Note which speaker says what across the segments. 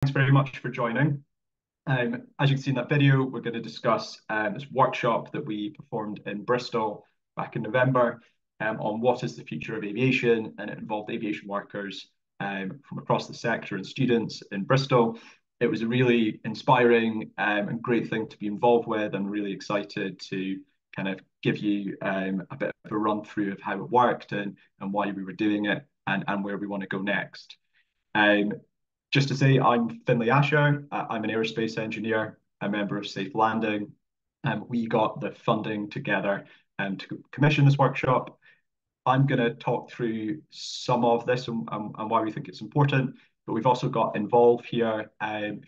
Speaker 1: Thanks very much for joining. As you can see in that video, we're going to discuss this workshop that we performed in Bristol back in November on what is the future of aviation, and it involved aviation workers from across the sector and students in Bristol. It was a really inspiring and great thing to be involved with. I'm really excited to kind of give you a bit of a run through of how it worked and why we were doing it and where we want to go next. Just to say, I'm Finlay Asher. I'm an aerospace engineer, a member of Safe Landing. We got the funding together to commission this workshop. I'm going to talk through some of this and why we think it's important, but we've also got Involve here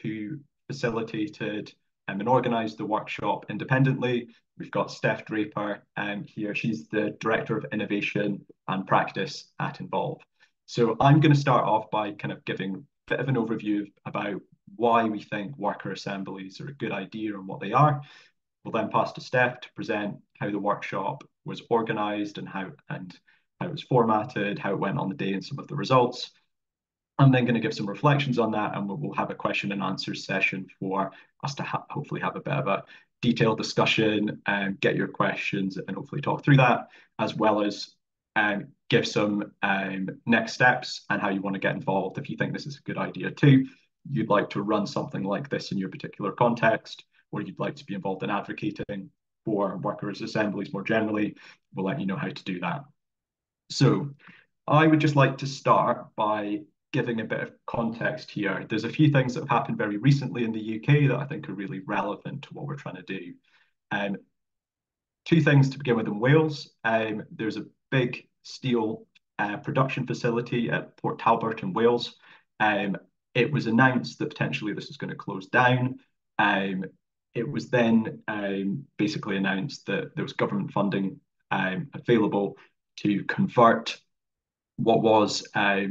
Speaker 1: who facilitated and organised the workshop independently. We've got Steph Draper here. She's the Director of Innovation and Practice at Involve. So I'm going to start off by kind of giving bit of an overview about why we think worker assemblies are a good idea and what they are. We'll then pass to Steph to present how the workshop was organised and how it was formatted, how it went on the day and some of the results. I'm then going to give some reflections on that, and we'll have a question and answer session for us to hopefully have a bit of a detailed discussion and get your questions and hopefully talk through that, as well as give some next steps and how you want to get involved if you think this is a good idea too. You'd like to run something like this in your particular context, or you'd like to be involved in advocating for workers' assemblies more generally, we'll let you know how to do that. So I would just like to start by giving a bit of context here. There's a few things that have happened very recently in the UK that I think are really relevant to what we're trying to do. Two things to begin with in Wales. There's a big steel production facility at Port Talbot in Wales. It was announced that potentially this was going to close down. It was then basically announced that there was government funding available to convert what was a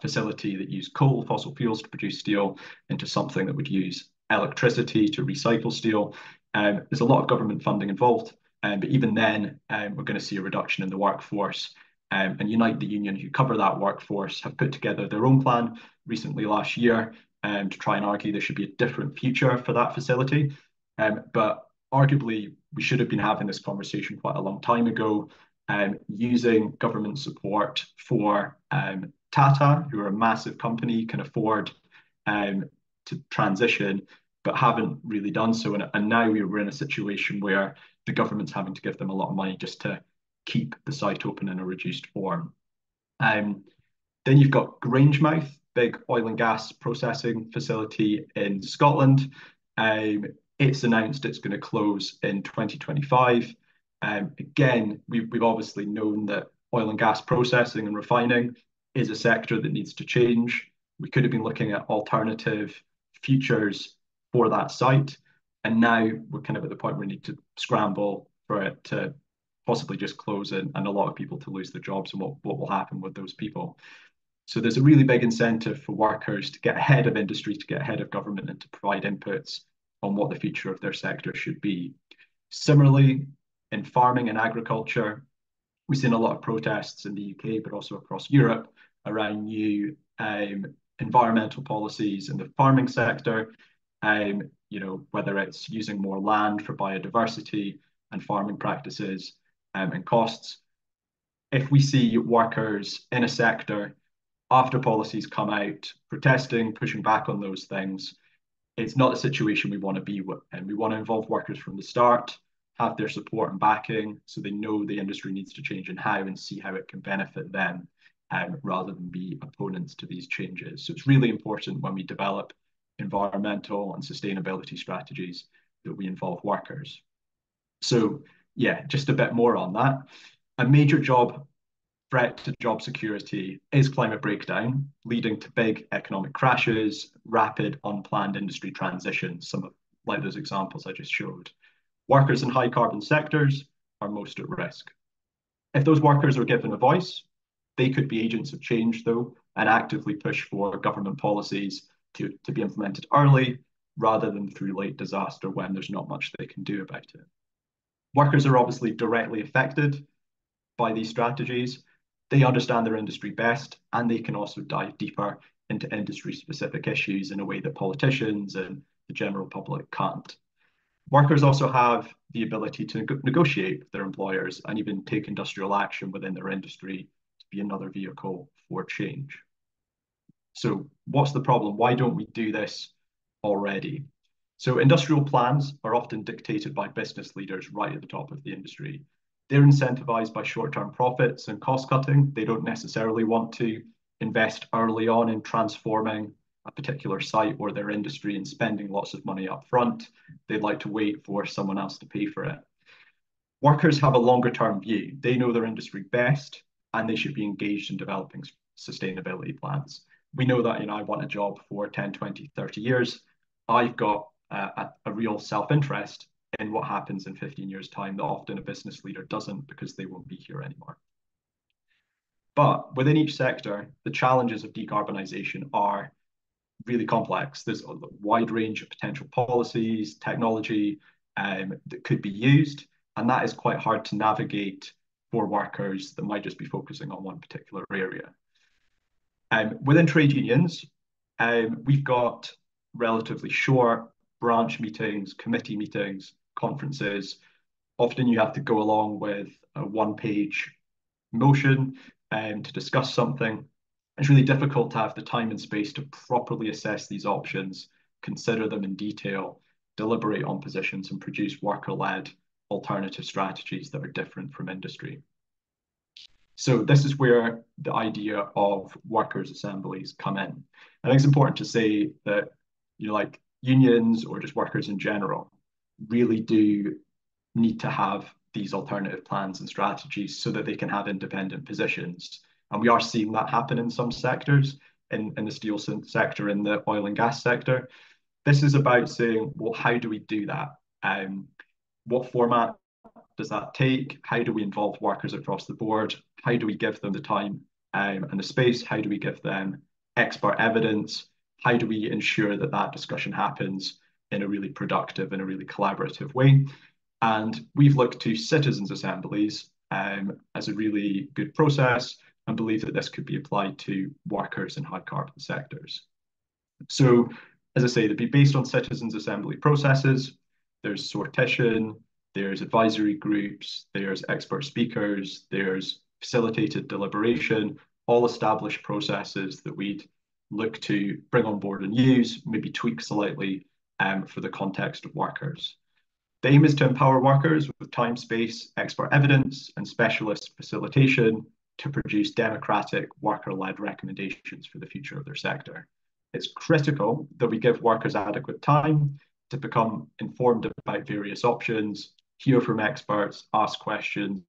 Speaker 1: facility that used coal, fossil fuels to produce steel, into something that would use electricity to recycle steel. There's a lot of government funding involved. But even then, we're going to see a reduction in the workforce. And Unite the Union, who cover that workforce, have put together their own plan recently last year to try and argue there should be a different future for that facility. But arguably, we should have been having this conversation quite a long time ago, using government support for Tata, who are a massive company, can afford to transition, but haven't really done so. And now we're in a situation where the government's having to give them a lot of money just to keep the site open in a reduced form. Then you've got Grangemouth, big oil and gas processing facility in Scotland. It's announced it's going to close in 2025. Again, we've obviously known that oil and gas processing and refining is a sector that needs to change. We could have been looking at alternative futures for that site. And now we're kind of at the point where we need to scramble for it to possibly just close and a lot of people to lose their jobs, and what will happen with those people. So there's a really big incentive for workers to get ahead of industry, to get ahead of government, and to provide inputs on what the future of their sector should be. Similarly, in farming and agriculture, we've seen a lot of protests in the UK, but also across Europe around new environmental policies in the farming sector. Whether it's using more land for biodiversity and farming practices and costs. If we see workers in a sector after policies come out protesting, pushing back on those things, it's not a situation we want to be with. And we want to involve workers from the start, have their support and backing so they know the industry needs to change and how, and see how it can benefit them rather than be opponents to these changes. So it's really important when we develop environmental and sustainability strategies that we involve workers. So yeah, just a bit more on that. A major job threat to job security is climate breakdown, leading to big economic crashes, rapid unplanned industry transitions, some of like those examples I just showed. Workers in high carbon sectors are most at risk. If those workers are given a voice, they could be agents of change though, and actively push for government policies to be implemented early rather than through late disaster when there's not much they can do about it. Workers are obviously directly affected by these strategies. They understand their industry best, and they can also dive deeper into industry-specific issues in a way that politicians and the general public can't. Workers also have the ability to negotiate with their employers and even take industrial action within their industry to be another vehicle for change. So what's the problem? Why don't we do this already? So industrial plans are often dictated by business leaders right at the top of the industry. They're incentivized by short-term profits and cost cutting. They don't necessarily want to invest early on in transforming a particular site or their industry and spending lots of money up front. They'd like to wait for someone else to pay for it. Workers have a longer term view. They know their industry best and they should be engaged in developing sustainability plans. We know that, I want a job for 10, 20, 30 years. I've got a real self-interest in what happens in 15 years' time that often a business leader doesn't because they won't be here anymore. But within each sector, the challenges of decarbonisation are really complex. There's a wide range of potential policies, technology that could be used, and that is quite hard to navigate for workers that might just be focusing on one particular area. Within trade unions, we've got relatively short branch meetings, committee meetings, conferences. Often you have to go along with a one-page motion to discuss something. It's really difficult to have the time and space to properly assess these options, consider them in detail, deliberate on positions, and produce worker-led alternative strategies that are different from industry. So this is where the idea of workers' assemblies come in. I think it's important to say that, like unions or just workers in general, really do need to have these alternative plans and strategies so that they can have independent positions. And we are seeing that happen in some sectors, in the steel sector, in the oil and gas sector. This is about saying, well, how do we do that? What format does that take? How do we involve workers across the board? How do we give them the time and the space? How do we give them expert evidence? How do we ensure that that discussion happens in a really productive and a really collaborative way? And we've looked to citizens' assemblies as a really good process and believe that this could be applied to workers in high carbon sectors. So, as I say, they'd be based on citizens' assembly processes. There's sortition, there's advisory groups, there's expert speakers, there's facilitated deliberation, all established processes that we'd look to bring on board and use, maybe tweak slightly for the context of workers. The aim is to empower workers with time, space, expert evidence, and specialist facilitation to produce democratic, worker-led recommendations for the future of their sector. It's critical that we give workers adequate time to become informed about various options, hear from experts, ask questions,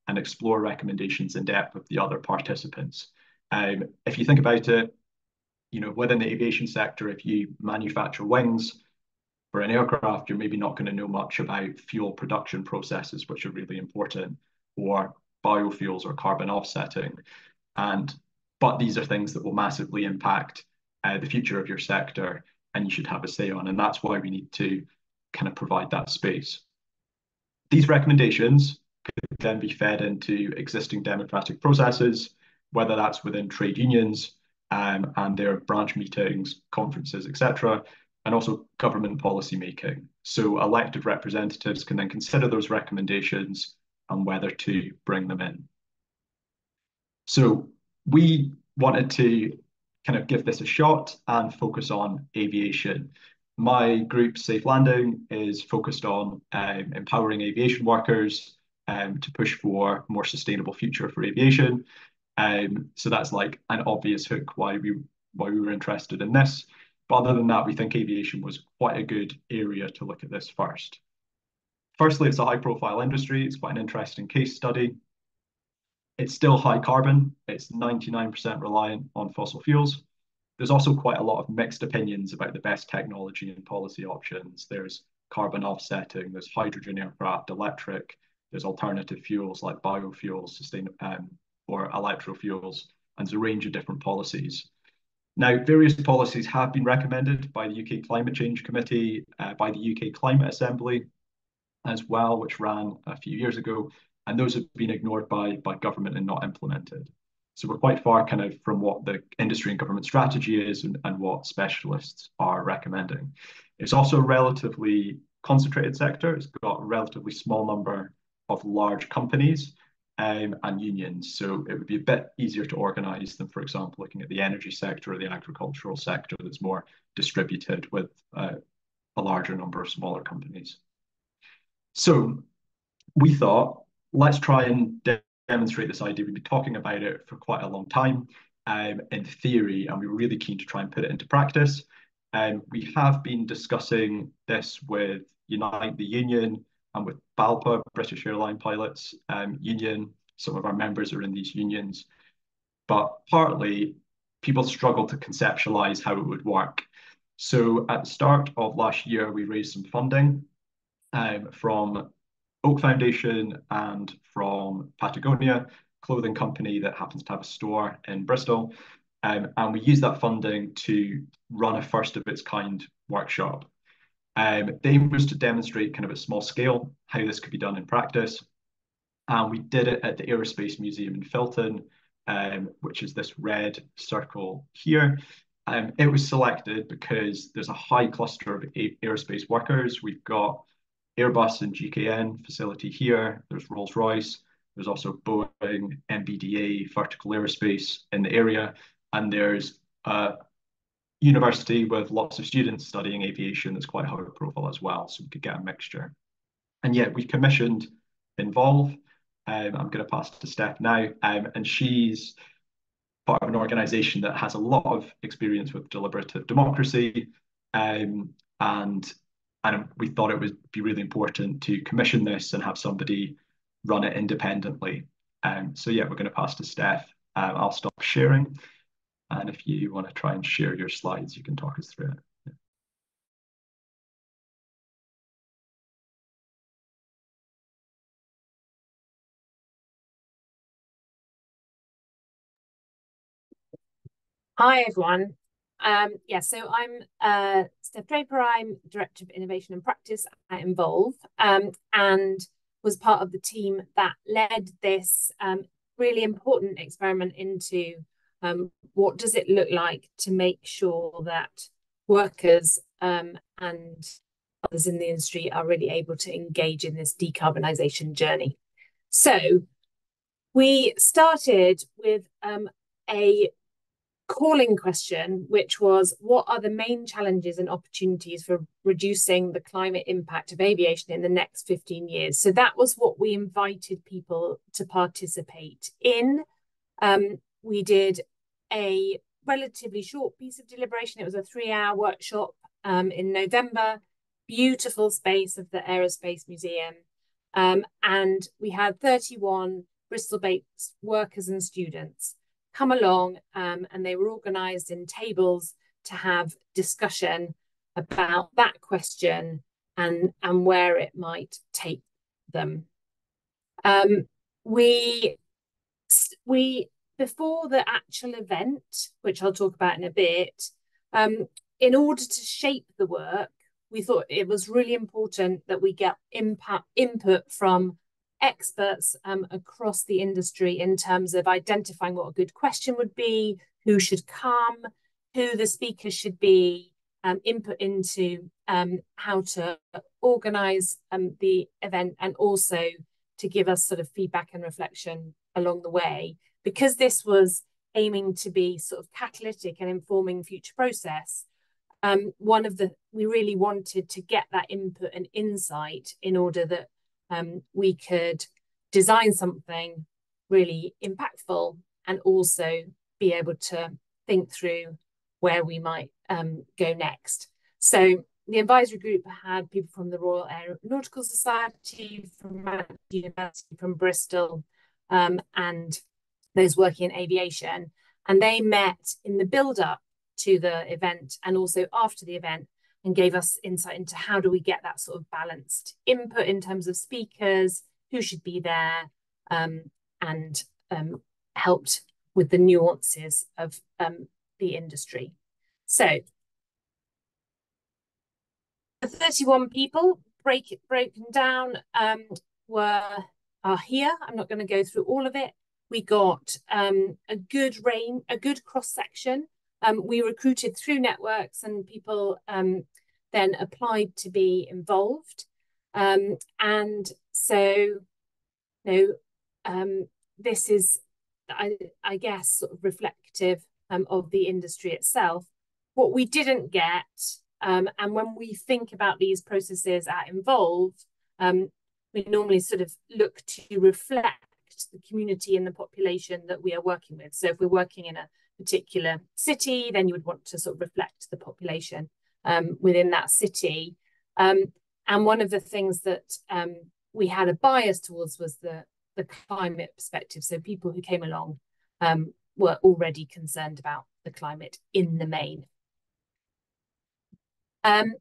Speaker 1: and explore recommendations in depth with the other participants. If you think about it, within the aviation sector, if you manufacture wings for an aircraft, you're maybe not going to know much about fuel production processes, which are really important, or biofuels or carbon offsetting. But these are things that will massively impact the future of your sector, and you should have a say on. And that's why we need to kind of provide that space. These recommendations could then be fed into existing democratic processes, whether that's within trade unions and their branch meetings, conferences, etc., and also government policy making. So elected representatives can then consider those recommendations and whether to bring them in. So we wanted to kind of give this a shot and focus on aviation. My group, Safe Landing, is focused on empowering aviation workers to push for a more sustainable future for aviation. So that's like an obvious hook why we were interested in this. But other than that, we think aviation was quite a good area to look at this first. Firstly, it's a high-profile industry. It's quite an interesting case study. It's still high carbon. It's 99% reliant on fossil fuels. There's also quite a lot of mixed opinions about the best technology and policy options. There's carbon offsetting, there's hydrogen aircraft, electric, there's alternative fuels like biofuels, or electrofuels, and there's a range of different policies. Now, various policies have been recommended by the UK Climate Change Committee, by the UK Climate Assembly as well, which ran a few years ago, and those have been ignored by government and not implemented. So we're quite far kind of from what the industry and government strategy is and what specialists are recommending. It's also a relatively concentrated sector. It's got a relatively small number of large companies and unions. So it would be a bit easier to organize than, for example, looking at the energy sector or the agricultural sector that's more distributed with a larger number of smaller companies. So we thought, let's try and demonstrate this idea. We've been talking about it for quite a long time in theory, and we were really keen to try and put it into practice. We have been discussing this with Unite the Union and with BALPA, British Airline Pilots Union. Some of our members are in these unions, but partly people struggle to conceptualize how it would work. So at the start of last year, we raised some funding from Oak Foundation and from Patagonia, clothing company that happens to have a store in Bristol. And we used that funding to run a first of its kind workshop. The aim was to demonstrate kind of at small scale how this could be done in practice. And we did it at the Aerospace Museum in Filton, which is this red circle here. It was selected because there's a high cluster of aerospace workers. We've got Airbus and GKN facility here. There's Rolls-Royce. There's also Boeing, MBDA, Vertical Aerospace in the area. And there's a university with lots of students studying aviation that's quite high profile as well. So we could get a mixture. And yet we commissioned Involve. I'm going to pass to Steph now. And she's part of an organization that has a lot of experience with deliberative democracy. And we thought it would be really important to commission this and have somebody run it independently. So yeah, we're going to pass to Steph. I'll stop sharing. And if you want to try and share your slides, you can talk us through it.
Speaker 2: Hi, everyone. So I'm Steph Draper. I'm Director of Innovation and Practice at Involve, and was part of the team that led this really important experiment into what does it look like to make sure that workers and others in the industry are really able to engage in this decarbonisation journey. So we started with a calling question, which was, what are the main challenges and opportunities for reducing the climate impact of aviation in the next 15 years? So that was what we invited people to participate in. We did a relatively short piece of deliberation. It was a 3-hour workshop in November, beautiful space of the Aerospace Museum. And we had 31 Bristol-based workers and students come along, and they were organised in tables to have discussion about that question and where it might take them. We before the actual event, which I'll talk about in a bit, in order to shape the work, we thought it was really important that we get input from experts across the industry in terms of identifying what a good question would be, who should come, who the speakers should be, input into how to organise the event, and also to give us sort of feedback and reflection along the way. Because this was aiming to be sort of catalytic and informing future process, we really wanted to get that input and insight in order that we could design something really impactful and also be able to think through where we might go next. So the advisory group had people from the Royal Aeronautical Society, from University, from Bristol, and those working in aviation. And they met in the build-up to the event and also after the event, and gave us insight into how do we get that sort of balanced input in terms of speakers, who should be there, and helped with the nuances of the industry. So the 31 people broken down are here. I'm not going to go through all of it, We got a good cross-section. We recruited through networks, and people then applied to be involved. And so, this is, I guess, sort of reflective of the industry itself. What we didn't get, and when we think about these processes at Involve, we normally sort of look to reflect the community and the population that we are working with. So if we're working in a particular city, then you would want to sort of reflect the population within that city. And one of the things that we had a bias towards was the climate perspective. So people who came along were already concerned about the climate in the main. And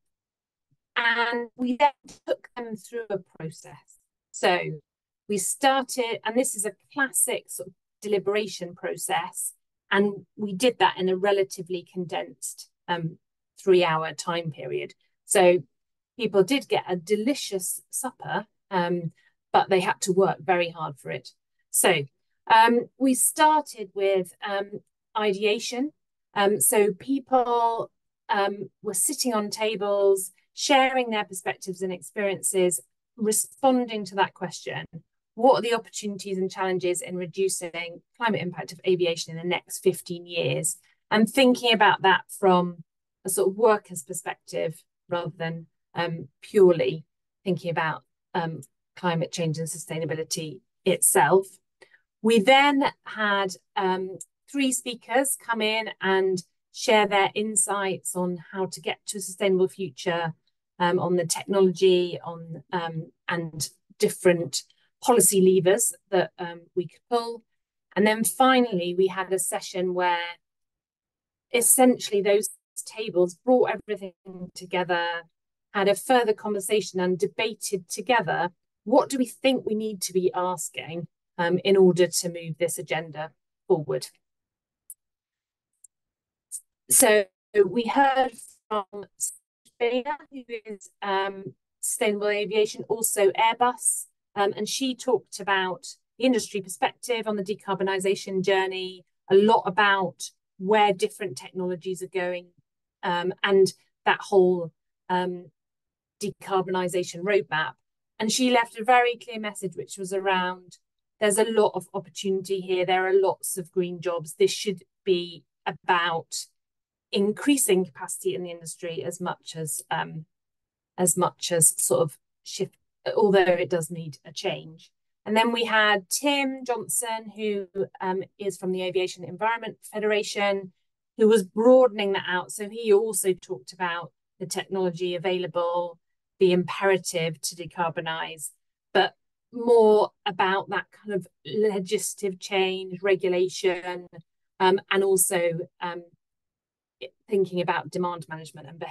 Speaker 2: we then took them through a process. So we started, and this is a classic sort of deliberation process, and we did that in a relatively condensed 3-hour time period. So people did get a delicious supper, but they had to work very hard for it. So we started with ideation. So people were sitting on tables, sharing their perspectives and experiences, responding to that question. What are the opportunities and challenges in reducing climate impact of aviation in the next 15 years? And thinking about that from a sort of worker's perspective rather than purely thinking about climate change and sustainability itself. We then had 3 speakers come in and share their insights on how to get to a sustainable future, on the technology, on and different policy levers that we could pull. And then finally, we had a session where essentially those tables brought everything together, had a further conversation and debated together, what do we think we need to be asking in order to move this agenda forward? So we heard from Sabina, who is Sustainable Aviation, also Airbus, and she talked about the industry perspective on the decarbonisation journey, a lot about where different technologies are going, and that whole decarbonisation roadmap. And she left a very clear message, which was around, there's a lot of opportunity here. There are lots of green jobs. This should be about increasing capacity in the industry as much as sort of shift, although it does need a change. And then we had Tim Johnson, who is from the Aviation Environment Federation, who was broadening that out. So he also talked about the technology available, the imperative to decarbonise, but more about that kind of legislative change, regulation, and also thinking about demand management and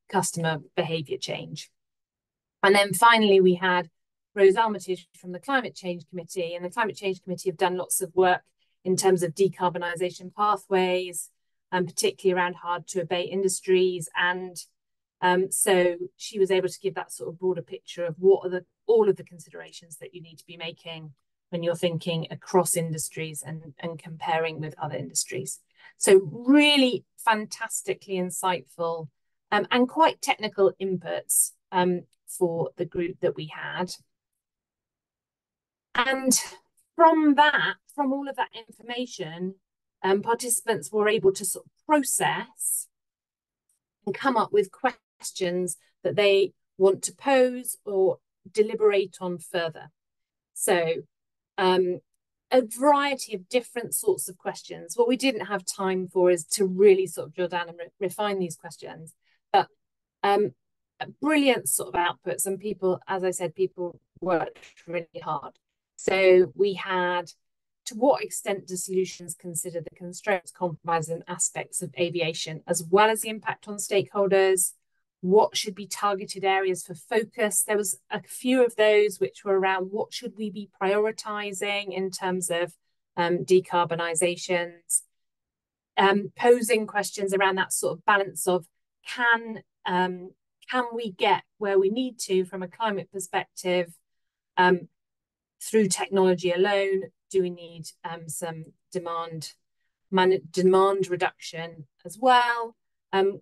Speaker 2: customer behaviour change. And then finally, we had Rose Armitage from the Climate Change Committee, and the Climate Change Committee have done lots of work in terms of decarbonisation pathways, and particularly around hard to abate industries. And so she was able to give that sort of broader picture of what are all of the considerations that you need to be making when you're thinking across industries and comparing with other industries. So really fantastically insightful and quite technical inputs for the group that we had. And from all of that information, participants were able to sort of process and come up with questions that they want to pose or deliberate on further. So a variety of different sorts of questions. What we didn't have time for is to really sort of drill down and refine these questions, but brilliant sort of outputs, and people, as I said, people worked really hard. So we had, to what extent do solutions consider the constraints, compromises and aspects of aviation, as well as the impact on stakeholders? What should be targeted areas for focus? There was a few of those which were around what should we be prioritising in terms of decarbonisations, posing questions around that sort of balance of can we get where we need to from a climate perspective through technology alone? do we need some demand reduction as well?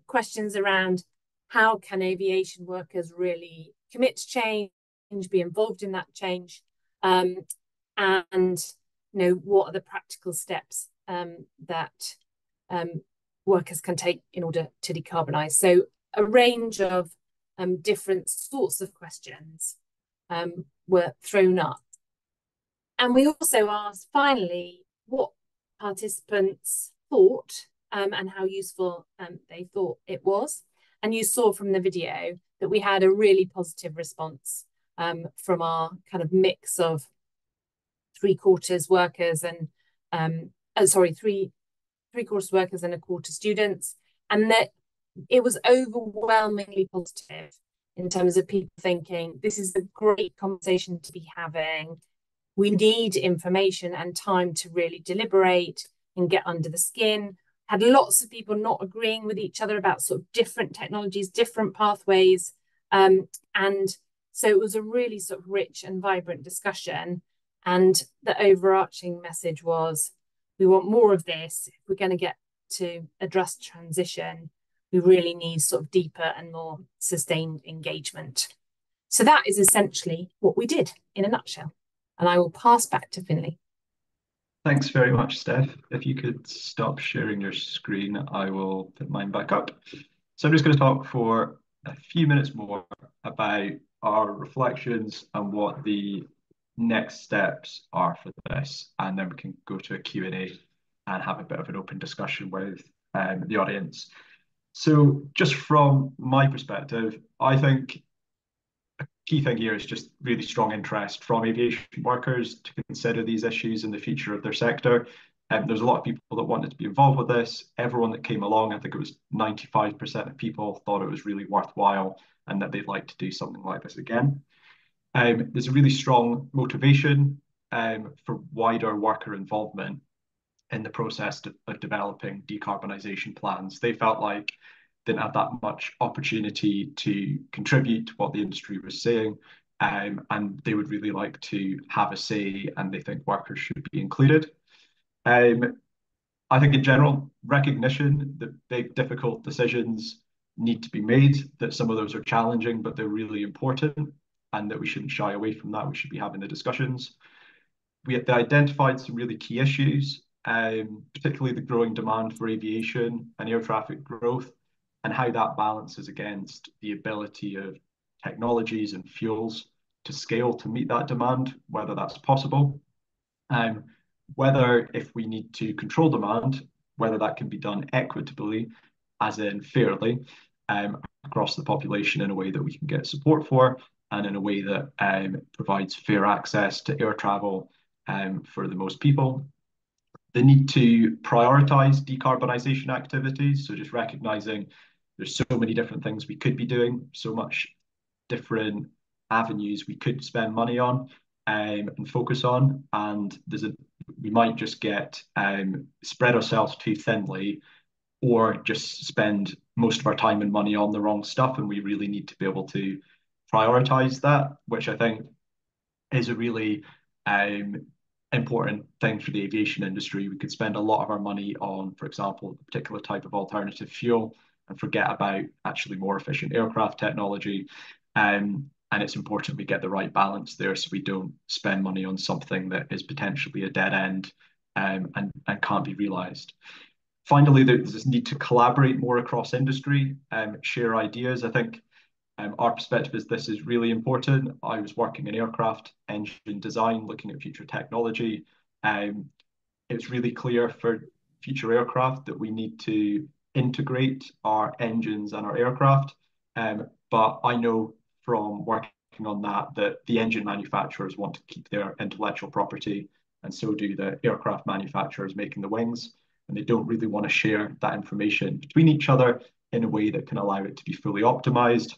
Speaker 2: Questions around how can aviation workers really commit to change, be involved in that change, and what are the practical steps that workers can take in order to decarbonise. So a range of different sorts of questions were thrown up. And we also asked, finally, what participants thought and how useful they thought it was. And you saw from the video that we had a really positive response from our kind of mix of three-quarters workers and three-quarters workers and a quarter students, and that it was overwhelmingly positive in terms of people thinking this is a great conversation to be having. We need information and time to really deliberate and get under the skin. Had lots of people not agreeing with each other about sort of different technologies, different pathways. And so it was a really sort of rich and vibrant discussion. And the overarching message was, we want more of this. If we're going to get to address transition, we really need sort of deeper and more sustained engagement. So that is essentially what we did in a nutshell. And I will pass back to Finlay.
Speaker 1: Thanks very much, Steph. If you could stop sharing your screen, I will put mine back up. So I'm just going to talk for a few minutes more about our reflections and what the next steps are for this, and then we can go to a Q&A and have a bit of an open discussion with the audience. So just from my perspective, I think a key thing here is just really strong interest from aviation workers to consider these issues and the future of their sector. There's a lot of people that wanted to be involved with this. Everyone that came along, I think it was 95% of people, thought it was really worthwhile and that they'd like to do something like this again. There's a really strong motivation for wider worker involvement in the process of developing decarbonisation plans. They felt like they didn't have that much opportunity to contribute to what the industry was saying, and they would really like to have a say, and they think workers should be included. I think in general, recognition that big, difficult decisions need to be made, that some of those are challenging, but they're really important, and that we shouldn't shy away from that. We should be having the discussions. They identified some really key issues, particularly the growing demand for aviation and air traffic growth, and how that balances against the ability of technologies and fuels to scale to meet that demand, whether that's possible. Whether if we need to control demand, whether that can be done equitably, as in fairly, across the population in a way that we can get support for, and in a way that provides fair access to air travel for the most people. The need to prioritise decarbonisation activities, so just recognising there's so many different things we could be doing, so much different avenues we could spend money on and focus on, and we might just get spread ourselves too thinly, or just spend most of our time and money on the wrong stuff, and we really need to be able to prioritize that, which I think is a really important thing for the aviation industry. We could spend a lot of our money on, for example, a particular type of alternative fuel and forget about actually more efficient aircraft technology. And it's important we get the right balance there, so we don't spend money on something that is potentially a dead end and can't be realised. Finally, there's this need to collaborate more across industry, share ideas. I think our perspective is this is really important. I was working in aircraft engine design, looking at future technology. It's really clear for future aircraft that we need to integrate our engines and our aircraft. But I know from working on that the engine manufacturers want to keep their intellectual property, and so do the aircraft manufacturers making the wings. And they don't really want to share that information between each other in a way that can allow it to be fully optimized.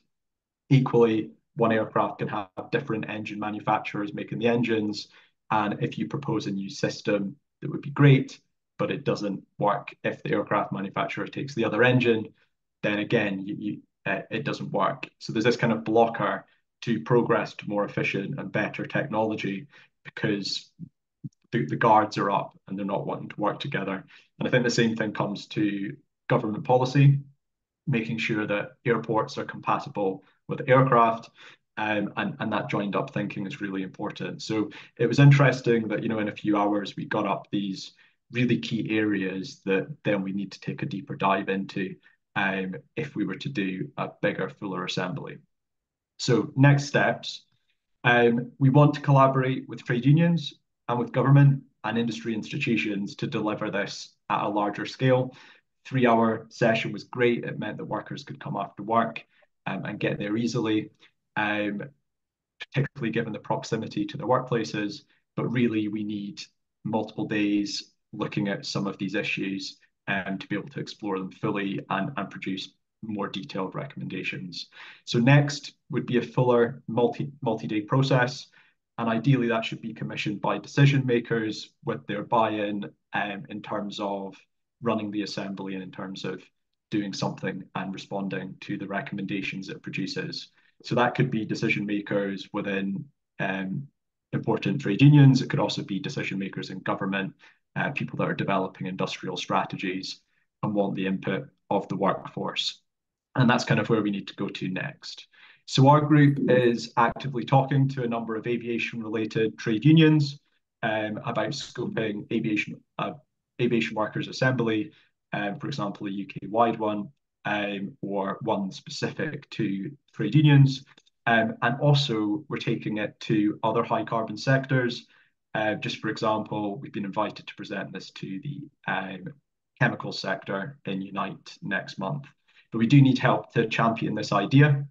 Speaker 1: Equally, one aircraft can have different engine manufacturers making the engines, and if you propose a new system that would be great, but it doesn't work if the aircraft manufacturer takes the other engine, then again, it doesn't work. So there's this kind of blocker to progress to more efficient and better technology, because the guards are up and they're not wanting to work together. And I think the same thing comes to government policy, making sure that airports are compatible with aircraft. And that joined up thinking is really important. So it was interesting that, in a few hours, we got up these really key areas that then we need to take a deeper dive into if we were to do a bigger, fuller assembly. So next steps, we want to collaborate with trade unions and with government and industry institutions to deliver this at a larger scale. 3-hour session was great. It meant that workers could come after work and get there easily, particularly given the proximity to their workplaces. But really, we need multiple days looking at some of these issues to be able to explore them fully and produce more detailed recommendations. So next would be a fuller multi-day process. And ideally, that should be commissioned by decision makers with their buy-in in terms of running the assembly and in terms of doing something and responding to the recommendations it produces. So that could be decision makers within important trade unions. It could also be decision makers in government, people that are developing industrial strategies and want the input of the workforce. And that's kind of where we need to go to next. So our group is actively talking to a number of aviation-related trade unions about scoping aviation workers' assembly, for example, a UK-wide one, or one specific to trade unions. And also, we're taking it to other high-carbon sectors. Just for example, we've been invited to present this to the chemical sector in Unite next month. But we do need help to champion this idea.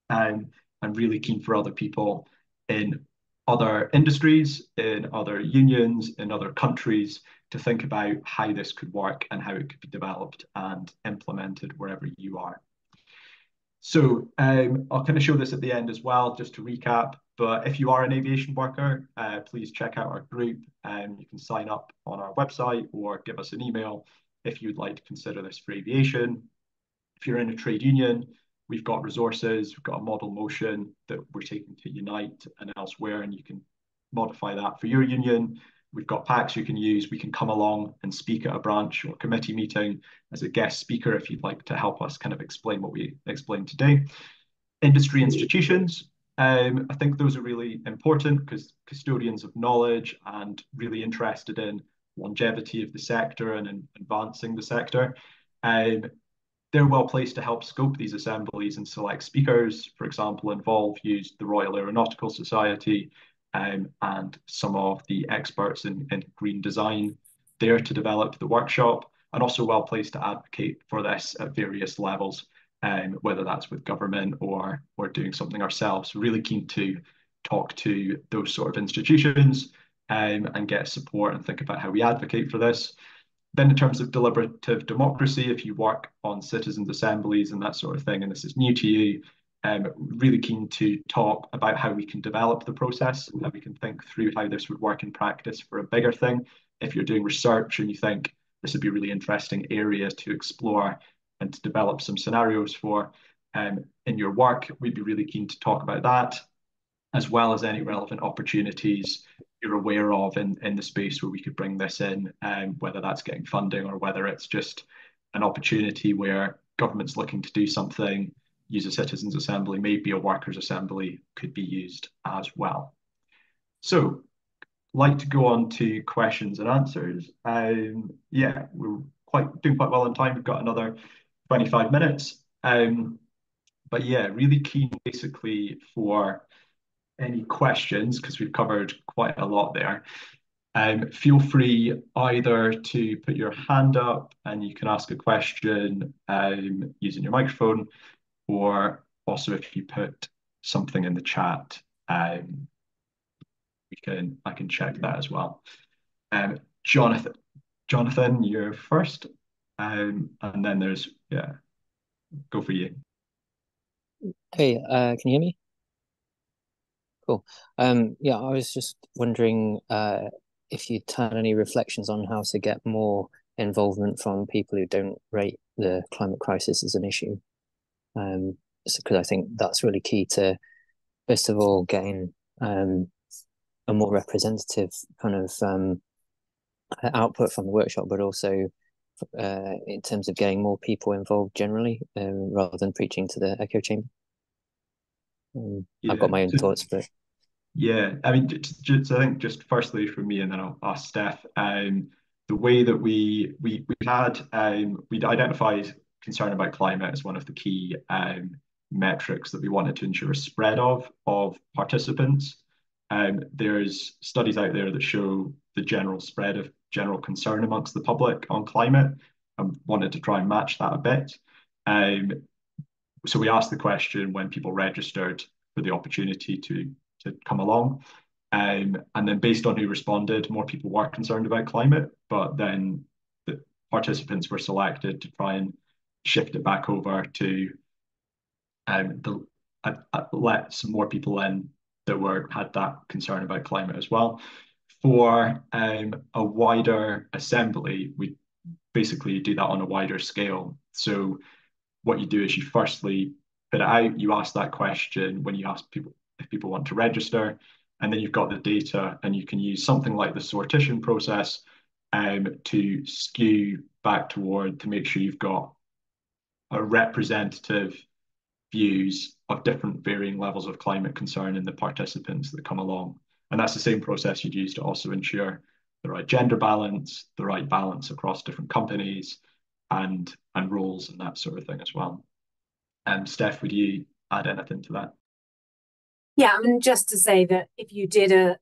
Speaker 1: I'm really keen for other people in other industries, in other unions, in other countries to think about how this could work and how it could be developed and implemented wherever you are. So I'll kind of show this at the end as well, just to recap. But if you are an aviation worker, please check out our group. You can sign up on our website or give us an email if you'd like to consider this for aviation. If you're in a trade union, we've got resources, we've got a model motion that we're taking to Unite and elsewhere, and you can modify that for your union. We've got packs you can use. We can come along and speak at a branch or committee meeting as a guest speaker if you'd like to help us kind of explain what we explained today. Industry institutions, I think those are really important because custodians of knowledge and really interested in longevity of the sector and in advancing the sector. They're well placed to help scope these assemblies and select speakers. For example, Involve used the Royal Aeronautical Society and some of the experts in green design there to develop the workshop, and also well placed to advocate for this at various levels, whether that's with government or doing something ourselves. So really keen to talk to those sort of institutions and get support and think about how we advocate for this. Then in terms of deliberative democracy, if you work on citizens' assemblies and that sort of thing, and this is new to you, really keen to talk about how we can develop the process, how we can think through how this would work in practice for a bigger thing. If you're doing research and you think this would be a really interesting area to explore and to develop some scenarios for in your work, we'd be really keen to talk about that, as well as any relevant opportunities you're aware of in the space where we could bring this in, whether that's getting funding or whether it's just an opportunity where government's looking to do something, use a citizens' assembly, maybe a workers' assembly could be used as well. So, like to go on to questions and answers. Yeah, we're doing quite well on time. We've got another 25 minutes. But yeah, really keen basically for any questions because we've covered quite a lot there. Feel free either to put your hand up and you can ask a question using your microphone, or also if you put something in the chat, I can check that as well. Jonathan, you're first, and then there's go for you.
Speaker 3: Hey, can you hear me? Cool. Yeah, I was just wondering if you'd had any reflections on how to get more involvement from people who don't rate the climate crisis as an issue. Because I think that's really key to, first of all, getting a more representative kind of output from the workshop, but also in terms of getting more people involved generally, rather than preaching to the echo chamber. I've got my own thoughts, but
Speaker 1: yeah, I mean, I think just firstly from me, and then I'll ask Steph. The way that we had we'd identified concern about climate as one of the key metrics that we wanted to ensure a spread of participants. There's studies out there that show the general spread of general concern amongst the public on climate, and wanted to try and match that a bit. So we asked the question when people registered for the opportunity to come along. And then based on who responded, more people were concerned about climate, but then the participants were selected to try and shift it back over to let some more people in that had that concern about climate as well. For a wider assembly, we basically do that on a wider scale. So what you do is you firstly put it out, you ask that question when you ask people if people want to register, and then you've got the data, and you can use something like the sortition process to skew back toward to make sure you've got a representative views of different varying levels of climate concern in the participants that come along. And that's the same process you'd use to also ensure the right gender balance, the right balance across different companies and roles and that sort of thing as well. Steph, would you add anything to that?
Speaker 2: Yeah, I mean, just to say that if you did a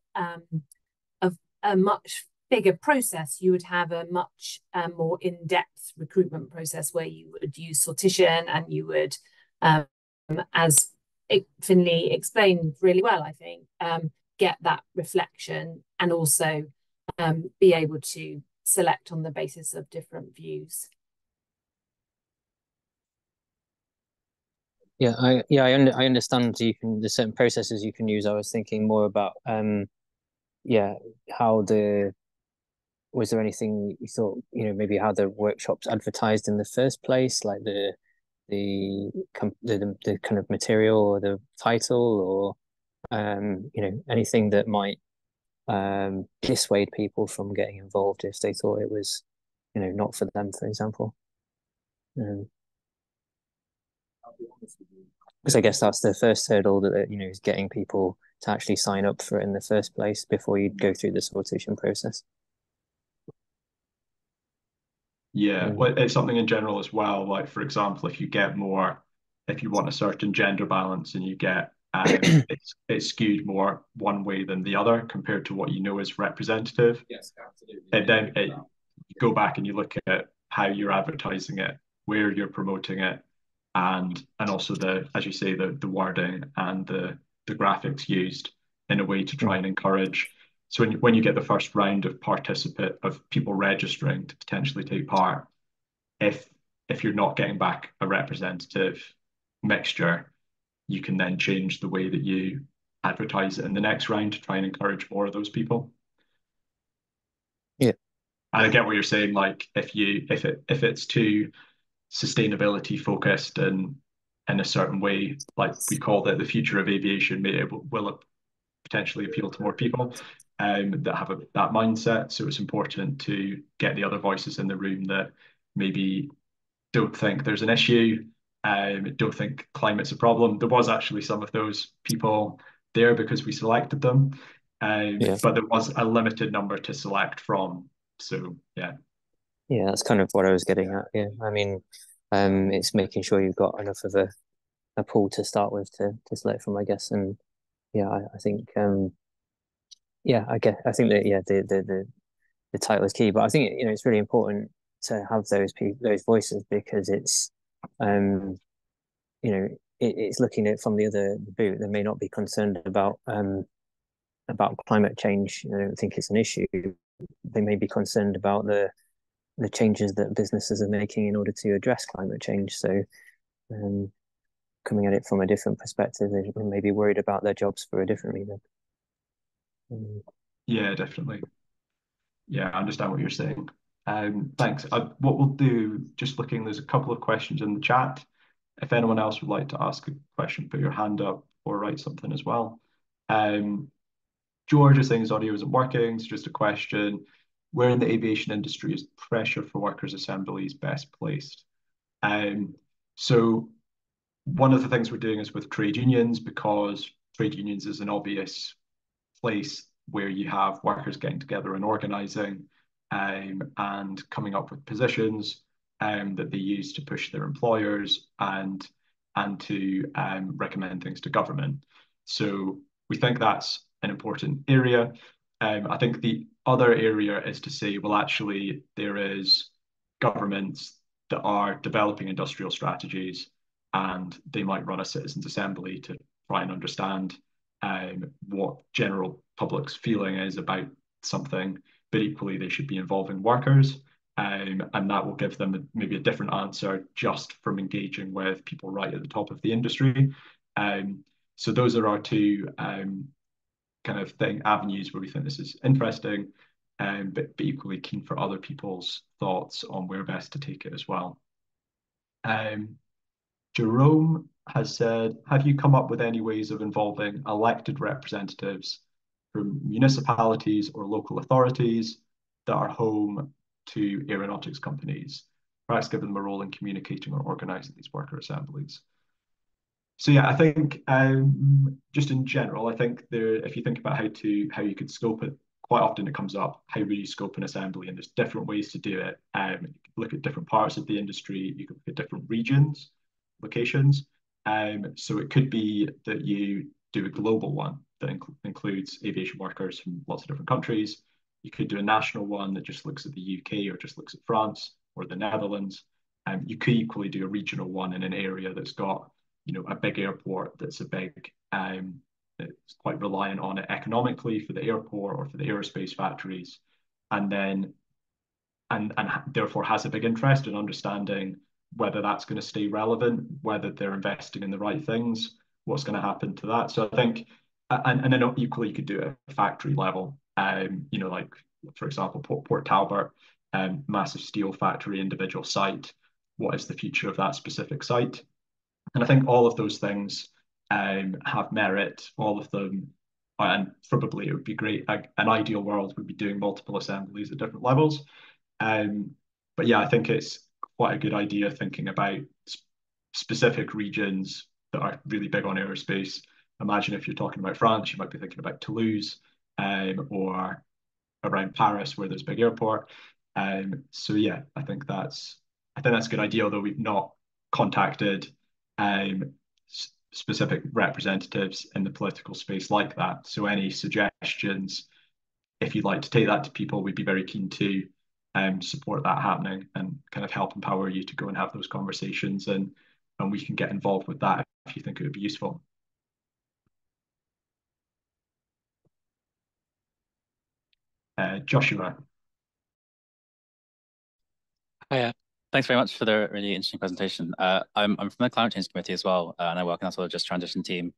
Speaker 2: much bigger process, you would have a much more in-depth recruitment process where you would use sortition, and you would, as Finley explained really well, I think, get that reflection and also be able to select on the basis of different views.
Speaker 3: Yeah, I understand there's certain processes you can use. I was thinking more about was there anything you thought, maybe how the workshops advertised in the first place, like the kind of material or the title, or anything that might dissuade people from getting involved if they thought it was not for them, for example. Because I guess that's the first hurdle that is getting people to actually sign up for it in the first place before you go through the sortition process.
Speaker 1: Yeah, well, it's something in general as well. Like, for example, if you want a certain gender balance and you get it's skewed more one way than the other compared to what you know is representative.
Speaker 4: Yes, absolutely.
Speaker 1: And then you go back and you look at how you're advertising it, where you're promoting it, and also as you say, the wording and the graphics used in a way to try and encourage. So when you get the first round of people registering to potentially take part, if you're not getting back a representative mixture, you can then change the way that you advertise it in the next round to try and encourage more of those people.
Speaker 3: Yeah.
Speaker 1: And I get what you're saying, like if it's too sustainability focused and in a certain way, like we call it the future of aviation, will potentially appeal to more people that have that mindset. So it's important to get the other voices in the room that maybe don't think there's an issue, don't think climate's a problem. There was actually some of those people there because we selected them, but there was a limited number to select from. So yeah.
Speaker 3: Yeah, that's kind of what I was getting at. Yeah, I mean, it's making sure you've got enough of a pool to start with to select from, I guess. And yeah, I think I think that the title is key, but I think it's really important to have those voices because it's it's looking at it from the other boot. They may not be concerned about climate change. I don't think it's an issue. They may be concerned about the changes that businesses are making in order to address climate change. So coming at it from a different perspective, they may be worried about their jobs for a different reason.
Speaker 1: Yeah, definitely. Yeah, I understand what you're saying. Thanks. What we'll do, just looking, there's a couple of questions in the chat. If anyone else would like to ask a question, put your hand up or write something as well. George is saying his audio isn't working, so just a question. Where in the aviation industry is pressure for workers' assemblies best placed? So one of the things we're doing is with trade unions, because trade unions is an obvious place where you have workers getting together and organizing and coming up with positions that they use to push their employers and to recommend things to government. So we think that's an important area. I think the other area is to say, well, actually, there is governments that are developing industrial strategies, and they might run a citizens assembly to try and understand what general public's feeling is about something, but equally they should be involving workers. And that will give them maybe a different answer just from engaging with people right at the top of the industry. So those are our two kind of avenues where we think this is interesting, but equally keen for other people's thoughts on where best to take it as well. Jerome has said, have you come up with any ways of involving elected representatives from municipalities or local authorities that are home to aeronautics companies, perhaps give them a role in communicating or organising these worker assemblies? So yeah, I think just in general, I think if you think about how you could scope it, quite often it comes up, how would you scope an assembly? And there's different ways to do it. You could look at different parts of the industry, you could look at different regions, locations. So it could be that you do a global one that includes aviation workers from lots of different countries. You could do a national one that just looks at the UK or just looks at France or the Netherlands. You could equally do a regional one in an area that's got, a big airport that's it's quite reliant on it economically for the airport or for the aerospace factories, and therefore has a big interest in understanding whether that's going to stay relevant, whether they're investing in the right things, what's going to happen to that. So I think, and then equally you could do it at factory level, like for example, Port Talbot, massive steel factory, individual site. What is the future of that specific site? And I think all of those things have merit, all of them, and probably it would be great. An ideal world would be doing multiple assemblies at different levels. But yeah, I think it's quite a good idea thinking about specific regions that are really big on aerospace. Imagine if you're talking about France, you might be thinking about Toulouse or around Paris where there's a big airport. So yeah, I think that's a good idea, although we've not contacted specific representatives in the political space like that. So any suggestions, if you'd like to take that to people, we'd be very keen to support that happening and kind of help empower you to go and have those conversations, and we can get involved with that if you think it would be useful. Joshua.
Speaker 4: Hiya. Thanks very much for the really interesting presentation. I'm from the Climate Change Committee as well, and I work in that sort of just transition team.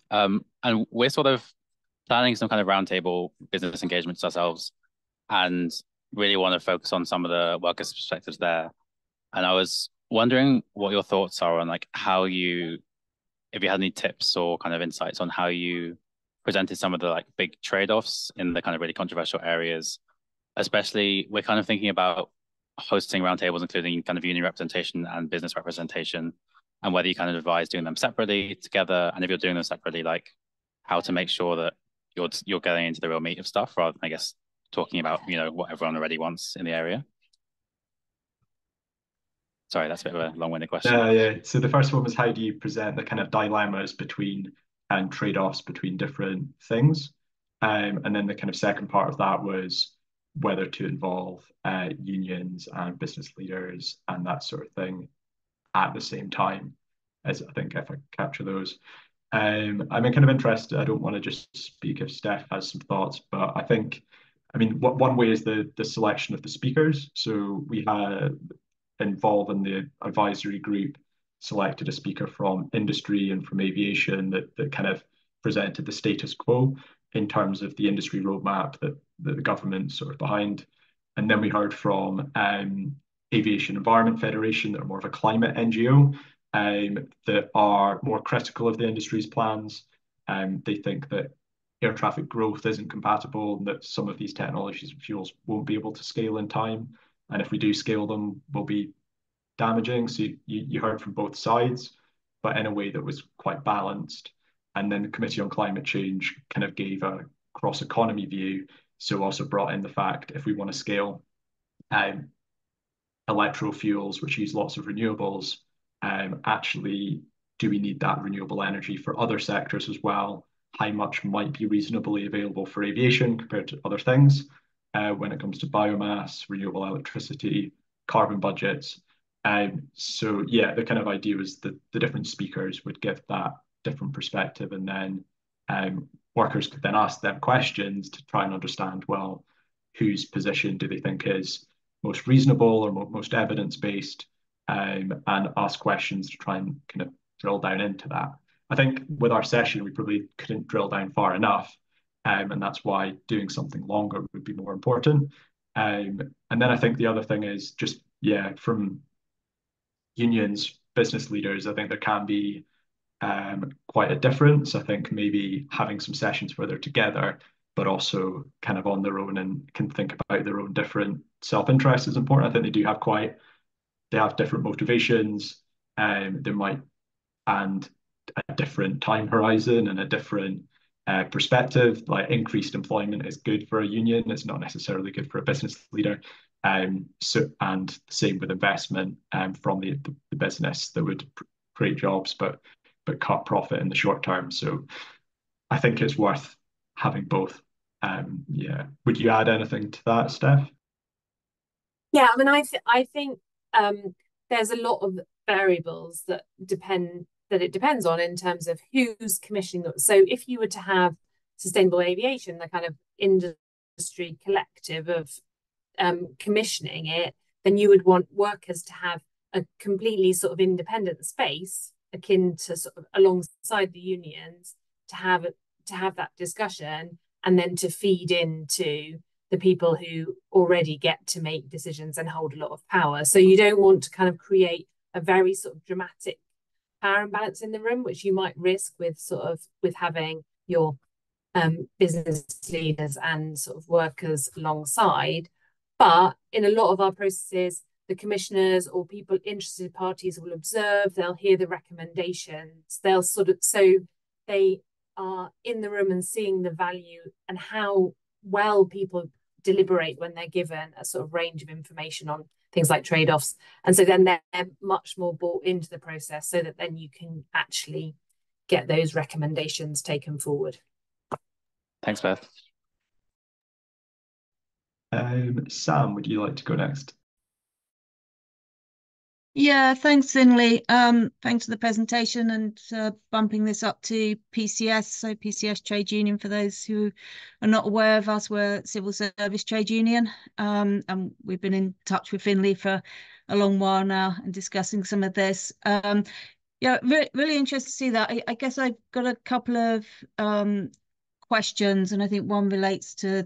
Speaker 4: And we're sort of planning some kind of roundtable business engagements ourselves, and really want to focus on some of the workers' perspectives there. And I was wondering what your thoughts are on like how you, if you had any tips or kind of insights on how you presented some of the like big trade-offs in the kind of really controversial areas. Especially, we're kind of thinking about hosting roundtables, including kind of union representation and business representation, and whether you kind of advise doing them separately, together, and if you're doing them separately, like how to make sure that you're getting into the real meat of stuff rather than, I guess, talking about what everyone already wants in the area. Sorry, that's a bit of a long-winded question.
Speaker 1: Yeah. So the first one was, how do you present the kind of dilemmas between and trade-offs between different things? And then the kind of second part of that was whether to involve unions and business leaders and that sort of thing at the same time, as I think if I capture those. I'm kind of interested. I don't want to just speak if Steph has some thoughts, but one way is the selection of the speakers. So we had involved in the advisory group, selected a speaker from industry and from aviation that kind of presented the status quo in terms of the industry roadmap that the government's sort of behind. And then we heard from Aviation Environment Federation, that are more of a climate NGO, that are more critical of the industry's plans. They think that air traffic growth isn't compatible, and that some of these technologies and fuels won't be able to scale in time. And if we do scale them, will be damaging. So you heard from both sides, but in a way that was quite balanced. And then the Committee on Climate Change kind of gave a cross economy view. So also brought in the fact if we want to scale electro fuels, which use lots of renewables, actually, do we need that renewable energy for other sectors as well? How much might be reasonably available for aviation compared to other things when it comes to biomass, renewable electricity, carbon budgets. So yeah, the kind of idea was that the different speakers would give that different perspective, and then workers could then ask them questions to try and understand, well, whose position do they think is most reasonable or most evidence-based, and ask questions to try and kind of drill down into that. I think with our session, we probably couldn't drill down far enough, and that's why doing something longer would be more important. And then I think the other thing is just, yeah, from unions, business leaders, I think there can be quite a difference. I think maybe having some sessions where they're together, but also kind of on their own and can think about their own different self-interest is important. I think they have different motivations, they might, and a different time horizon and a different perspective. Like increased employment is good for a union, it's not necessarily good for a business leader. So, and same with investment from the business that would create jobs, but cut profit in the short term. So I think it's worth having both. Yeah. Would you add anything to that, Steph?
Speaker 2: Yeah, I mean, I think there's a lot of variables that it depends on in terms of who's commissioning them. So if you were to have sustainable aviation, the kind of industry collective of commissioning it, then you would want workers to have a completely sort of independent space akin to sort of alongside the unions to have that discussion, and then to feed into the people who already get to make decisions and hold a lot of power. So you don't want to kind of create a very sort of dramatic power imbalance in the room, which you might risk with having your business leaders and sort of workers alongside. But in a lot of our processes, the commissioners or people, interested parties, will observe, they'll hear the recommendations, so they are in the room and seeing the value and how well people deliberate when they're given a sort of range of information on things like trade-offs. And so then they're much more bought into the process, so that then you can actually get those recommendations taken forward.
Speaker 4: Thanks, Beth.
Speaker 1: Sam, would you like to go next?
Speaker 5: Yeah, thanks, Finley. Thanks for the presentation and bumping this up to PCS. So PCS Trade Union, for those who are not aware of us, we're civil service trade union. And we've been in touch with Finley for a long while now and discussing some of this. Yeah, really interested to see that. I guess I've got a couple of questions, and I think one relates to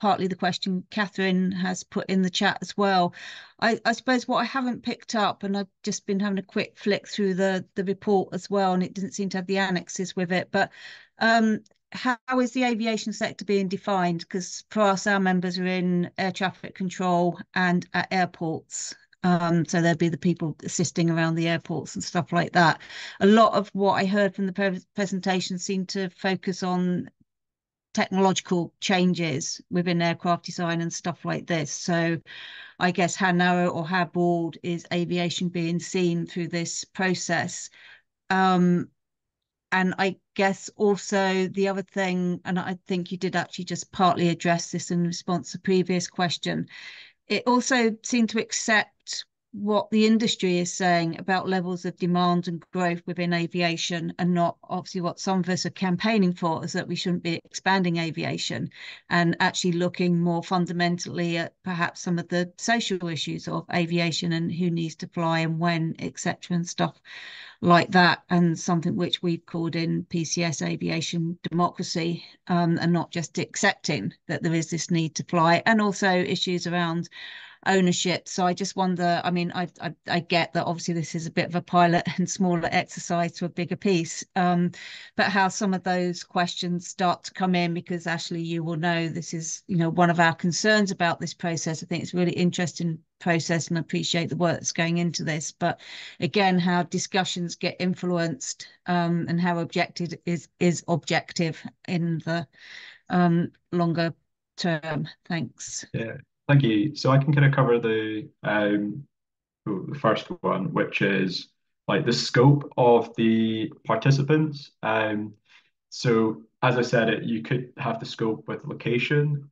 Speaker 5: partly the question Catherine has put in the chat as well. I suppose what I haven't picked up, and I've just been having a quick flick through the report as well, and it didn't seem to have the annexes with it, but how is the aviation sector being defined? Because for us, our members are in air traffic control and at airports. So there'd be the people assisting around the airports and stuff like that. A lot of what I heard from the presentation seemed to focus on technological changes within aircraft design and stuff like this. So I guess how narrow or how broad is aviation being seen through this process? And I guess also the other thing, and I think you did actually just partly address this in response to the previous question, it also seemed to accept what the industry is saying about levels of demand and growth within aviation, and not obviously what some of us are campaigning for, is that we shouldn't be expanding aviation, and actually looking more fundamentally at perhaps some of the social issues of aviation and who needs to fly and when, etc., and stuff like that, and something which we've called in PCS aviation democracy, and not just accepting that there is this need to fly, and also issues around ownership. So I just wonder, I mean, I get that obviously this is a bit of a pilot and smaller exercise to a bigger piece, but how some of those questions start to come in, because Ashley, you will know this is, you know, one of our concerns about this process. I think it's a really interesting process and appreciate the work that's going into this, but again, how discussions get influenced, and how objective is objective in the longer term. Thanks.
Speaker 1: Yeah, thank you. So I can kind of cover the first one, which is like the scope of the participants. So as I said, you could have the scope with location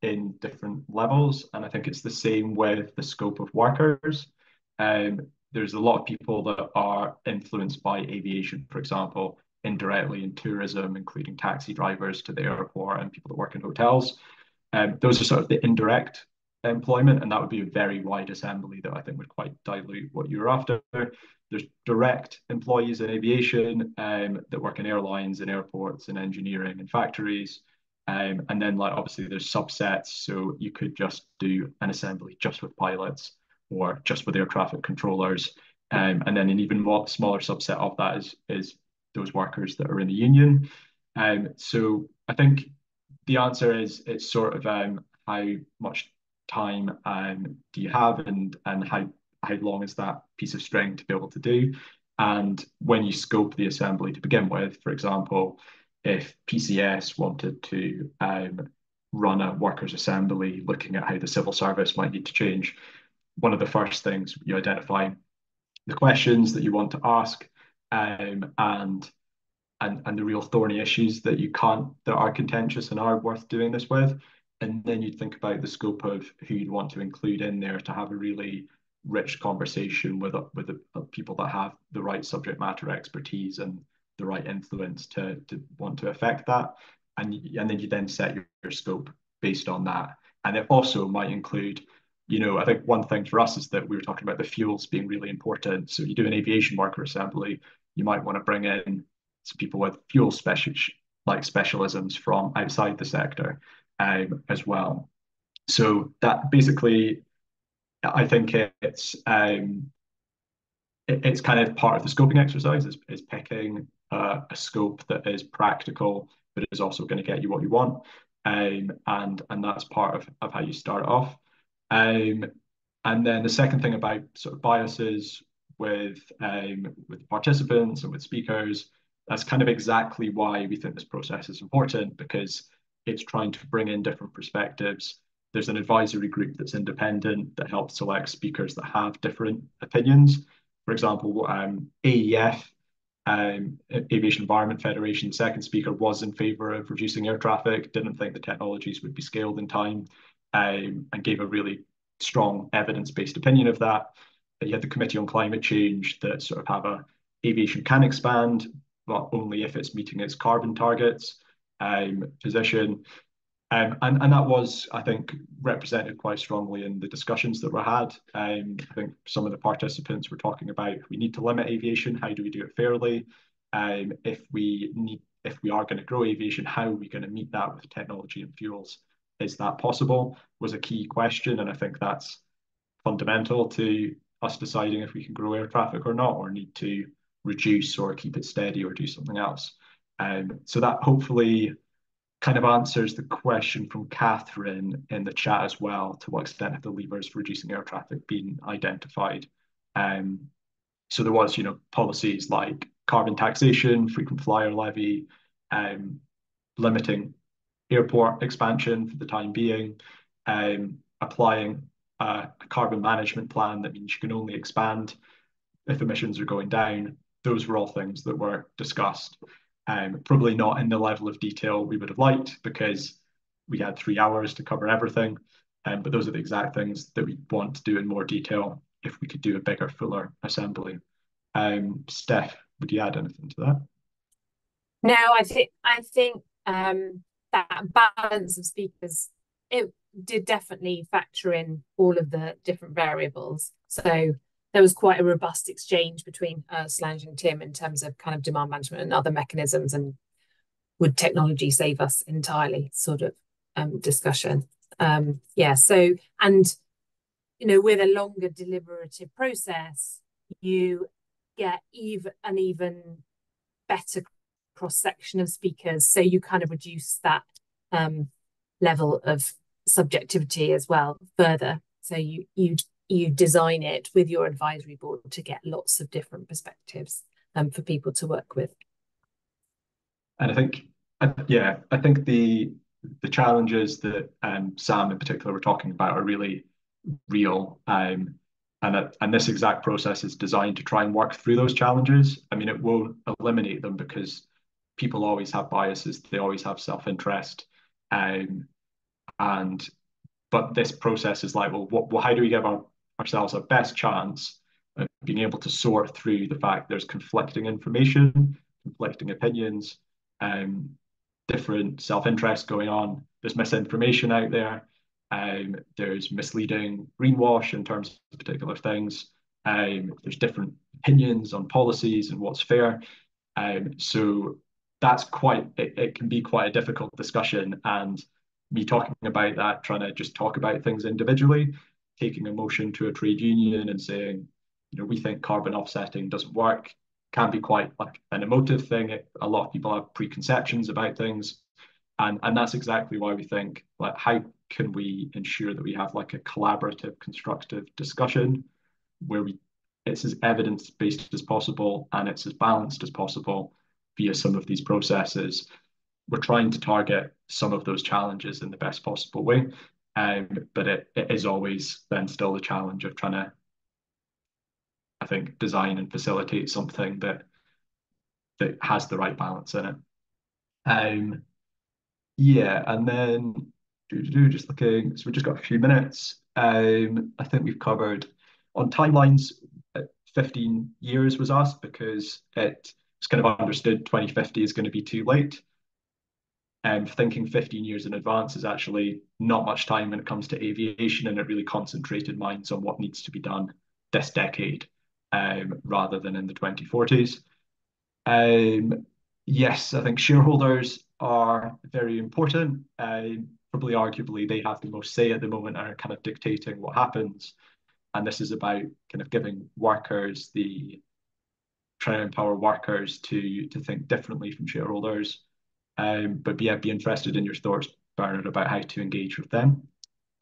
Speaker 1: in different levels, and I think it's the same with the scope of workers. There's a lot of people that are influenced by aviation, for example, indirectly in tourism, including taxi drivers to the airport and people that work in hotels. Those are sort of the indirect employment, and that would be a very wide assembly that I think would quite dilute what you're after. There's direct employees in aviation that work in airlines and airports and engineering and factories. And then like obviously there's subsets. So you could just do an assembly just with pilots or just with air traffic controllers. And then an even more smaller subset of that is those workers that are in the union. So I think the answer is it's sort of how much time do you have, and how long is that piece of string to be able to do. And when you scope the assembly to begin with, for example, if PCS wanted to run a workers' assembly looking at how the civil service might need to change, one of the first things you identify the questions that you want to ask, and the real thorny issues that are contentious and are worth doing this with. And then you'd think about the scope of who you'd want to include in there to have a really rich conversation with the people that have the right subject matter expertise and the right influence to want to affect that. And then you then set your scope based on that. And it also might include, you know, I think one thing for us is that we were talking about the fuels being really important. So you do an aviation worker assembly, you might want to bring in some people with fuel specialisms from outside the sector as well. So that basically, I think it's kind of part of the scoping exercise is picking a scope that is practical, but is also going to get you what you want. And that's part of how you start off. And then the second thing about sort of biases with participants and with speakers, that's kind of exactly why we think this process is important, because it's trying to bring in different perspectives. There's an advisory group that's independent that helps select speakers that have different opinions. For example, AEF, Aviation Environment Federation, second speaker was in favour of reducing air traffic, didn't think the technologies would be scaled in time, and gave a really strong evidence-based opinion of that. You had the Committee on Climate Change that sort of have aviation can expand, but only if it's meeting its carbon targets position. And that was, I think, represented quite strongly in the discussions that were had. I think some of the participants were talking about, we need to limit aviation. How do we do it fairly? If we are going to grow aviation, how are we going to meet that with technology and fuels? Is that possible? Was a key question, and I think that's fundamental to us deciding if we can grow air traffic or not, or need to reduce or keep it steady or do something else. So that hopefully kind of answers the question from Catherine in the chat as well, to what extent have the levers for reducing air traffic been identified. So there was, policies like carbon taxation, frequent flyer levy, limiting airport expansion for the time being, applying a carbon management plan that means you can only expand if emissions are going down. Those were all things that were discussed. Probably not in the level of detail we would have liked, because we had 3 hours to cover everything. But those are the exact things that we want to do in more detail if we could do a bigger, fuller assembly. Steph, would you add anything to that?
Speaker 2: No, I think that balance of speakers, it did definitely factor in all of the different variables. So there was quite a robust exchange between Solange and Tim in terms of kind of demand management and other mechanisms, and would technology save us entirely sort of discussion. So, and with a longer deliberative process, you get an even better cross-section of speakers. So you kind of reduce that level of subjectivity as well further. So you design it with your advisory board to get lots of different perspectives for people to work with.
Speaker 1: And I think, I think the challenges that Sam in particular were talking about are really real. And this exact process is designed to try and work through those challenges. I mean, it won't eliminate them because people always have biases, they always have self-interest. But this process is like, well, how do we give ourselves our best chance of being able to sort through the fact there's conflicting information, conflicting opinions, different self-interest going on, there's misinformation out there, there's misleading greenwash in terms of particular things, there's different opinions on policies and what's fair. So that's it can be quite a difficult discussion. And me talking about that, trying to just talk about things individually, taking a motion to a trade union and saying, we think carbon offsetting doesn't work, can be quite like an emotive thing. A lot of people have preconceptions about things. And that's exactly why we think, like, how can we ensure that we have like a collaborative, constructive discussion where it's as evidence-based as possible and it's as balanced as possible via some of these processes. We're trying to target some of those challenges in the best possible way. But it is always then still the challenge of trying to, I think, design and facilitate something that has the right balance in it. And then just looking, so we've just got a few minutes. I think we've covered on timelines. 15 years was asked because it's kind of understood 2050 is going to be too late. Thinking 15 years in advance is actually not much time when it comes to aviation, and it really concentrated minds on what needs to be done this decade rather than in the 2040s. Yes, I think shareholders are very important. Probably arguably they have the most say at the moment and are kind of dictating what happens. And this is about kind of giving workers trying to empower workers to think differently from shareholders. But be interested in your thoughts, Bernard, about how to engage with them.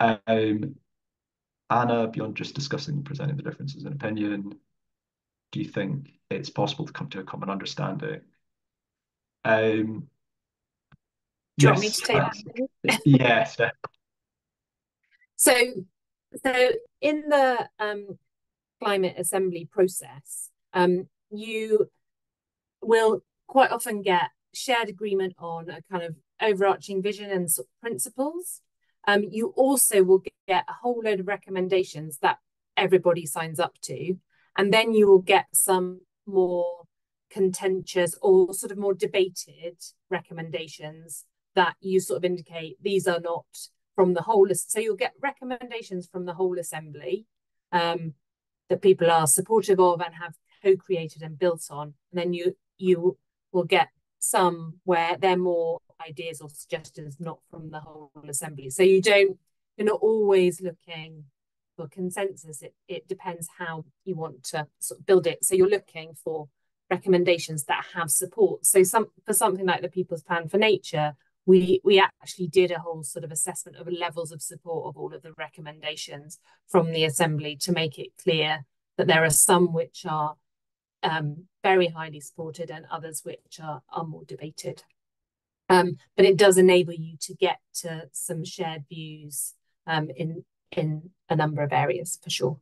Speaker 1: Anna, beyond just discussing and presenting the differences in opinion, do you think it's possible to come to a common understanding?
Speaker 2: Do you want me to take that?
Speaker 1: Yes.
Speaker 2: So in the climate assembly process, you will quite often get shared agreement on a kind of overarching vision and sort of principles. You also will get a whole load of recommendations that everybody signs up to, and then you will get some more contentious or sort of more debated recommendations that you sort of indicate these are not from the whole. So you'll get recommendations from the whole assembly that people are supportive of and have co-created and built on. And then you will get some where they're more ideas or suggestions not from the whole assembly. So you're not always looking for consensus. It depends how you want to sort of build it. So you're looking for recommendations that have support. So for something like the People's Plan for Nature, we actually did a whole sort of assessment of levels of support of all of the recommendations from the assembly to make it clear that there are some which are very highly supported and others which are more debated. But it does enable you to get to some shared views in a number of areas for sure.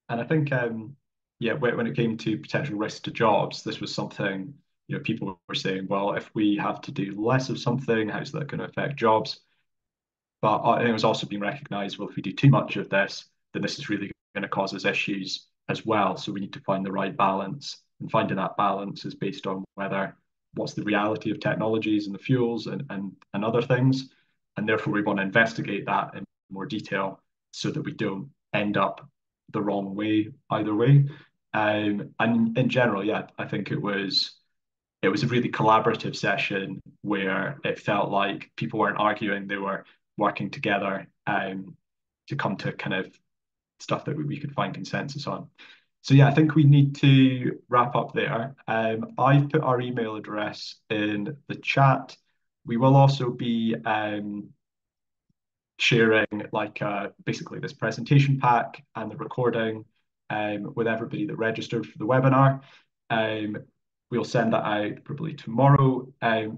Speaker 1: And I think, when it came to potential risk to jobs, this was something, people were saying, well, if we have to do less of something, how's that going to affect jobs? But I think it was also being recognised, well, if we do too much of this, then this is really going to cause us issues as well. So we need to find the right balance, and finding that balance is based on what's the reality of technologies and the fuels and other things. And therefore we want to investigate that in more detail so that we don't end up the wrong way either way. And in general, I think it was a really collaborative session where it felt like people weren't arguing, they were working together. come to kind of stuff that we could find consensus on. So yeah, I think we need to wrap up there. I've put our email address in the chat. We will also be sharing like basically this presentation pack and the recording with everybody that registered for the webinar. We'll send that out probably tomorrow.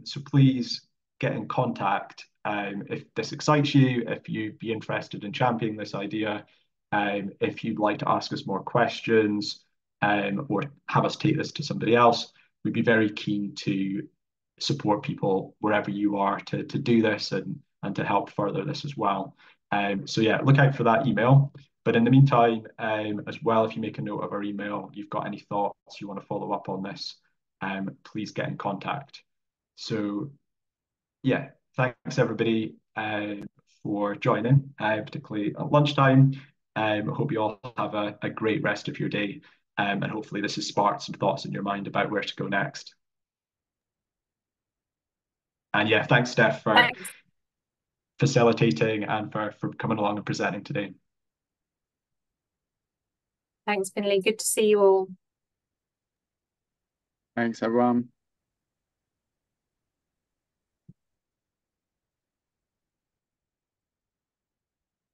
Speaker 1: So please get in contact if this excites you, if you'd be interested in championing this idea, if you'd like to ask us more questions, or have us take this to somebody else. We'd be very keen to support people wherever you are to do this and to help further this as well. So yeah, look out for that email. But in the meantime, as well, if you make a note of our email, you've got any thoughts, you want to follow up on this, please get in contact. So yeah, thanks everybody for joining, particularly at lunchtime. I hope you all have a great rest of your day, and hopefully this has sparked some thoughts in your mind about where to go next. And yeah, thanks, Steph, for facilitating and for coming along and presenting today.
Speaker 2: Thanks, Finley. Good to see you all.
Speaker 6: Thanks, everyone.